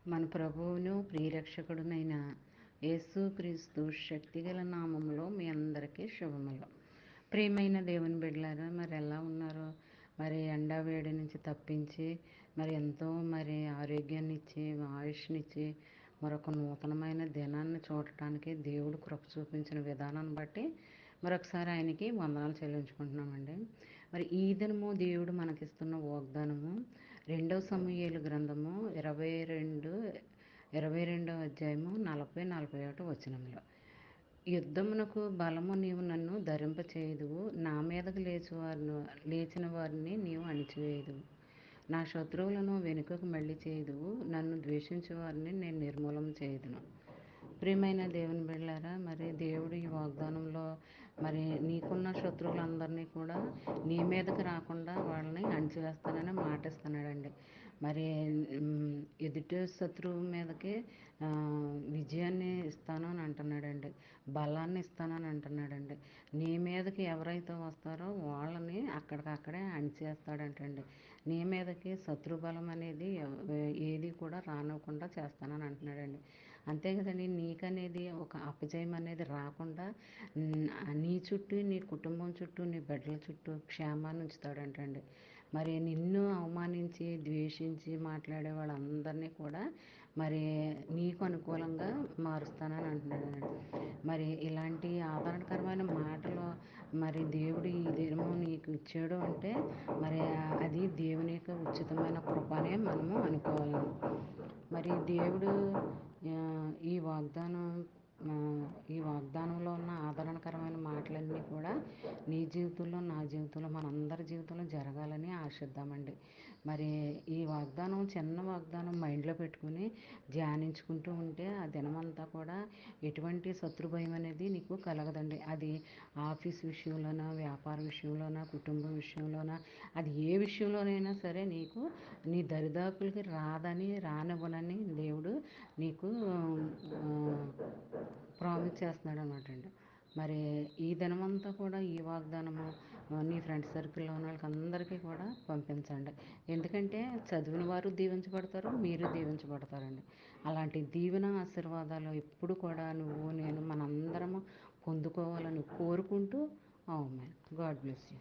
మన ప్రభువును ప్రియరక్షకుడునైన యేసుక్రీస్తు శక్తిగల నామంలో మీ అందరికీ శుభములు. ప్రియమైన దేవుని బిడ్డలారా, మరి ఎలా ఉన్నారు? మరి ఎండా వేడి నుంచి తప్పించి ఎంతో ఆరోగ్యాన్ని ఇచ్చి ఆయుష్నిచ్చి మరొక నూతనమైన దినాన్ని చూడటానికి దేవుడు కృప చూపించిన విధానాన్ని బట్టి మరొకసారి ఆయనకి వందనాలు చెల్లించుకుంటున్నామండి. మరి ఈ దినము దేవుడు మనకిస్తున్న వాగ్దానము 2 సమూయేలు గ్రంథము 22వ అధ్యాయము 40-41 వచనములు. యుద్ధమునకు బలము నీవు నన్ను ధరింపచేయుదువు, నా మీదకు లేచిన వారిని నీవు అణిచివేయుదువు, నా శత్రువులను వెనుకకు మళ్ళీ చేయుదువు, నన్ను ద్వేషించే వారిని నేను నిర్మూలన చేయుదును. ప్రియమైన దేవుని బిడ్డలారా, మరి దేవుడు ఈ వాగ్దానంలో నీకున్న శత్రువులందరినీ కూడా నీ మీదకి రాకుండా వాళ్ళని అణిచివేస్తానని మాటిస్తున్నాడండి. ఎదుటి శత్రువు మీదకి విజయాన్ని ఇస్తాను అని అంటున్నాడండి, బలాన్ని ఇస్తానని అంటున్నాడండి. నీ మీదకి ఎవరైతే వస్తారో వాళ్ళని అక్కడికక్కడే అణిచేస్తాడంటండి. నీ మీదకి శత్రుబలం అనేది ఏది కూడా రానివ్వకుండా చేస్తానని అంటున్నాడండి. అంతే కదండి, నీకనేది ఒక అపజయం అనేది రాకుండా నీ చుట్టూ, నీ కుటుంబం చుట్టూ, నీ బిడ్డల చుట్టూ క్షేమాన్ని ఉంచుతాడంటండి. నిన్ను అవమానించి ద్వేషించి మాట్లాడే వాళ్ళందరినీ కూడా నీకు అనుకూలంగా మారుస్తానని అంటున్నాడు. ఇలాంటి ఆదరణకరమైన మాటలు దేవుడు ఈ దినము నీకు ఇచ్చాడు అంటే అది దేవుని యొక్క ఉచితమైన కృపనే మనము అనుకోవాలి. దేవుడు ఈ వాగ్దానం ఈ వాగ్దానంలో ఉన్న ఆదరణకరమైన మాటలన్నీ కూడా నీ జీవితంలో, నా జీవితంలో, మనందరి జీవితంలో జరగాలని ఆశిద్దామండి. ఈ వాగ్దానం, చిన్న వాగ్దానం మైండ్లో పెట్టుకుని ధ్యానించుకుంటూ ఉంటే ఆ దినమంతా కూడా ఎటువంటి శత్రు భయం అనేది నీకు కలగదండి. అది ఆఫీస్ విషయంలోనా, వ్యాపార విషయంలోనా, కుటుంబం విషయంలోనా, అది ఏ విషయంలోనైనా సరే నీకు నీ దరిదాపులకి రానివ్వనని దేవుడు నీకు ప్రామిస్ చేస్తున్నాడు అనమాట అండి. ఈ దినమంతా కూడా ఈ వాగ్దానము నీ ఫ్రెండ్ సర్కిల్లో ఉన్న వాళ్ళకి అందరికీ కూడా పంపించండి. ఎందుకంటే చదివిన వారు దీవించబడతారు, మీరు దీవించబడతారండి. అలాంటి దీవెన ఆశీర్వాదాలు ఎప్పుడు కూడా నువ్వు నేను మనందరము పొందుకోవాలని కోరుకుంటూ, ఆమేన్. God bless you.